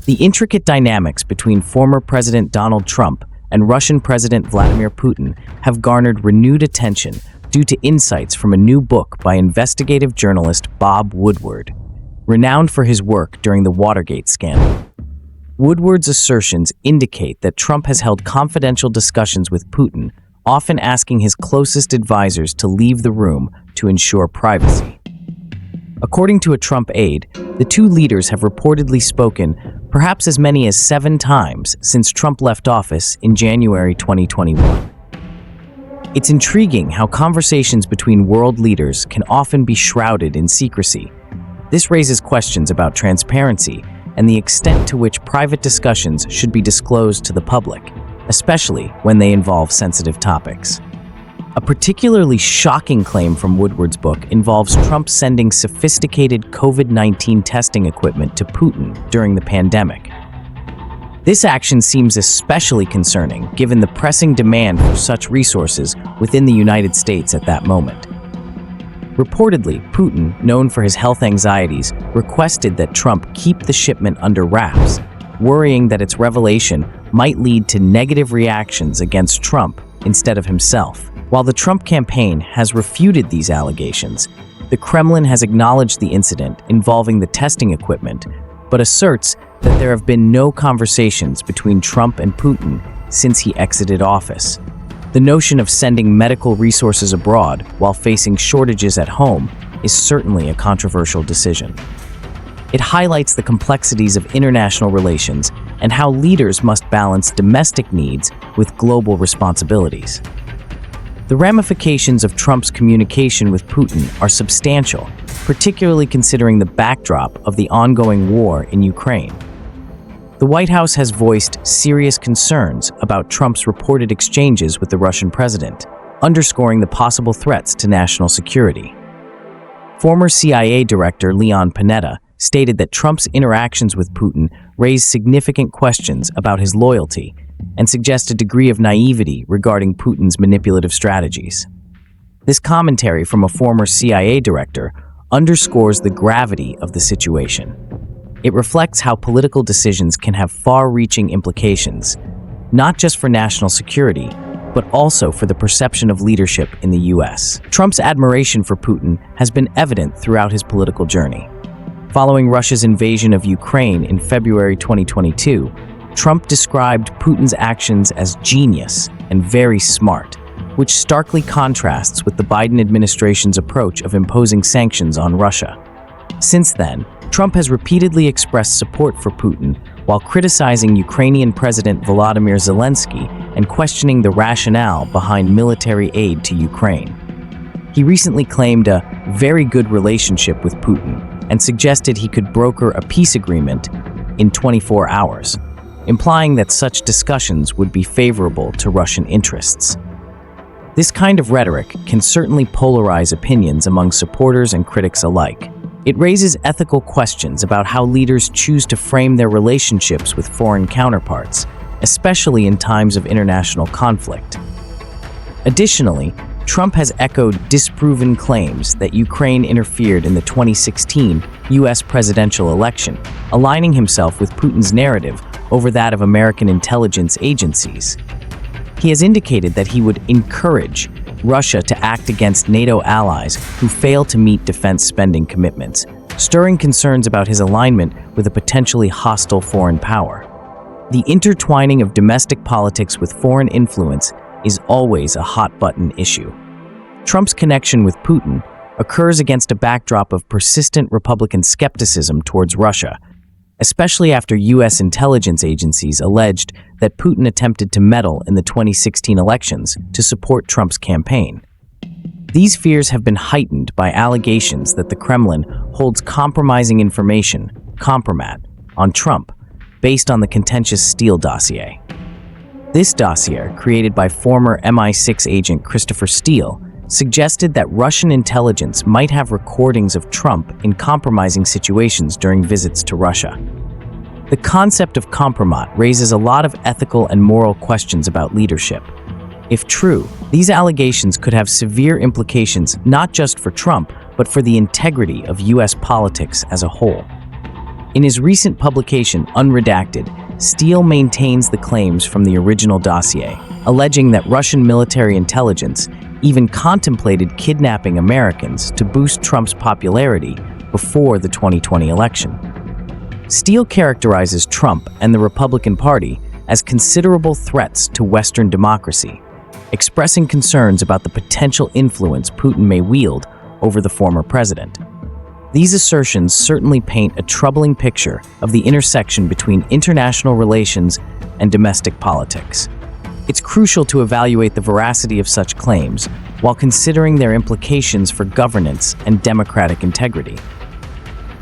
The intricate dynamics between former President Donald Trump and Russian President Vladimir Putin have garnered renewed attention due to insights from a new book by investigative journalist Bob Woodward, renowned for his work during the Watergate scandal. Woodward's assertions indicate that Trump has held confidential discussions with Putin, often asking his closest advisors to leave the room to ensure privacy. According to a Trump aide, the two leaders have reportedly spoken perhaps as many as 7 times since Trump left office in January 2021. It's intriguing how conversations between world leaders can often be shrouded in secrecy. This raises questions about transparency and the extent to which private discussions should be disclosed to the public, especially when they involve sensitive topics. A particularly shocking claim from Woodward's book involves Trump sending sophisticated COVID-19 testing equipment to Putin during the pandemic. This action seems especially concerning given the pressing demand for such resources within the United States at that moment. Reportedly, Putin, known for his health anxieties, requested that Trump keep the shipment under wraps, worrying that its revelation might lead to negative reactions against Trump instead of himself. While the Trump campaign has refuted these allegations, the Kremlin has acknowledged the incident involving the testing equipment, but asserts that there have been no conversations between Trump and Putin since he exited office. The notion of sending medical resources abroad while facing shortages at home is certainly a controversial decision. It highlights the complexities of international relations and how leaders must balance domestic needs with global responsibilities. The ramifications of Trump's communication with Putin are substantial, particularly considering the backdrop of the ongoing war in Ukraine. The White House has voiced serious concerns about Trump's reported exchanges with the Russian president, underscoring the possible threats to national security. Former CIA Director Leon Panetta stated that Trump's interactions with Putin raised significant questions about his loyalty and suggest a degree of naivety regarding Putin's manipulative strategies. This commentary from a former CIA director underscores the gravity of the situation. It reflects how political decisions can have far-reaching implications, not just for national security, but also for the perception of leadership in the U.S. Trump's admiration for Putin has been evident throughout his political journey. Following Russia's invasion of Ukraine in February 2022, Trump described Putin's actions as genius and very smart, which starkly contrasts with the Biden administration's approach of imposing sanctions on Russia. Since then, Trump has repeatedly expressed support for Putin while criticizing Ukrainian President Vladimir Zelensky and questioning the rationale behind military aid to Ukraine. He recently claimed a very good relationship with Putin and suggested he could broker a peace agreement in 24 hours, implying that such discussions would be favorable to Russian interests. This kind of rhetoric can certainly polarize opinions among supporters and critics alike. It raises ethical questions about how leaders choose to frame their relationships with foreign counterparts, especially in times of international conflict. Additionally, Trump has echoed disproven claims that Ukraine interfered in the 2016 U.S. presidential election, aligning himself with Putin's narrative over that of American intelligence agencies. He has indicated that he would encourage Russia to act against NATO allies who fail to meet defense spending commitments, stirring concerns about his alignment with a potentially hostile foreign power. The intertwining of domestic politics with foreign influence is always a hot-button issue. Trump's connection with Putin occurs against a backdrop of persistent Republican skepticism towards Russia, especially after U.S. intelligence agencies alleged that Putin attempted to meddle in the 2016 elections to support Trump's campaign. These fears have been heightened by allegations that the Kremlin holds compromising information, compromat, on Trump based on the contentious Steele Dossier. This dossier, created by former MI6 agent Christopher Steele, suggested that Russian intelligence might have recordings of Trump in compromising situations during visits to Russia. The concept of compromat raises a lot of ethical and moral questions about leadership. If true, these allegations could have severe implications not just for Trump, but for the integrity of U.S. politics as a whole. In his recent publication, Unredacted, Steele maintains the claims from the original dossier, alleging that Russian military intelligence even contemplated kidnapping Americans to boost Trump's popularity before the 2020 election. Steele characterizes Trump and the Republican Party as considerable threats to Western democracy, expressing concerns about the potential influence Putin may wield over the former president. These assertions certainly paint a troubling picture of the intersection between international relations and domestic politics. It's crucial to evaluate the veracity of such claims while considering their implications for governance and democratic integrity.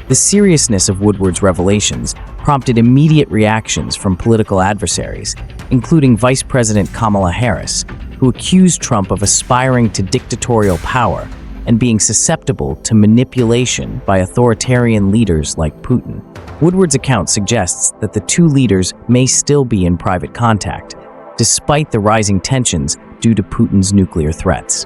The seriousness of Woodward's revelations prompted immediate reactions from political adversaries, including Vice President Kamala Harris, who accused Trump of aspiring to dictatorial power and being susceptible to manipulation by authoritarian leaders like Putin. Woodward's account suggests that the two leaders may still be in private contact, despite the rising tensions due to Putin's nuclear threats.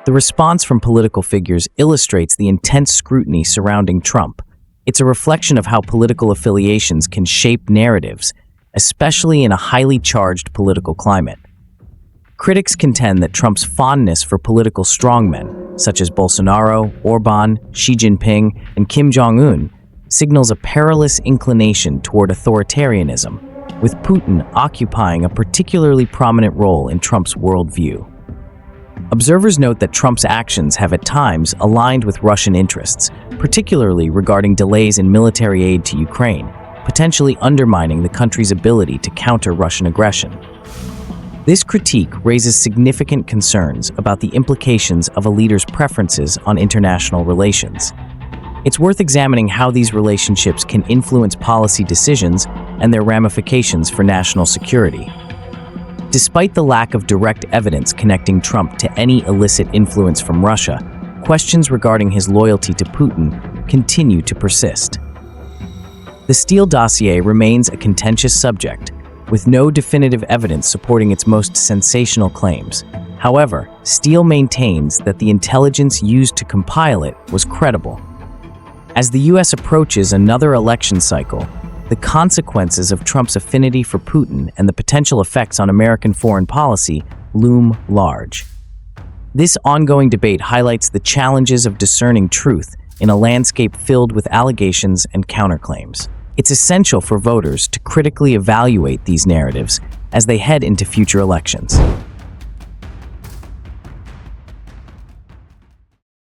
The response from political figures illustrates the intense scrutiny surrounding Trump. It's a reflection of how political affiliations can shape narratives, especially in a highly charged political climate. Critics contend that Trump's fondness for political strongmen, such as Bolsonaro, Orban, Xi Jinping, and Kim Jong-un, signals a perilous inclination toward authoritarianism, with Putin occupying a particularly prominent role in Trump's worldview. Observers note that Trump's actions have at times aligned with Russian interests, particularly regarding delays in military aid to Ukraine, potentially undermining the country's ability to counter Russian aggression. This critique raises significant concerns about the implications of a leader's preferences on international relations. It's worth examining how these relationships can influence policy decisions and their ramifications for national security. Despite the lack of direct evidence connecting Trump to any illicit influence from Russia, questions regarding his loyalty to Putin continue to persist. The Steele Dossier remains a contentious subject, with no definitive evidence supporting its most sensational claims. However, Steele maintains that the intelligence used to compile it was credible. As the U.S. approaches another election cycle, the consequences of Trump's affinity for Putin and the potential effects on American foreign policy loom large. This ongoing debate highlights the challenges of discerning truth in a landscape filled with allegations and counterclaims. It's essential for voters to critically evaluate these narratives as they head into future elections.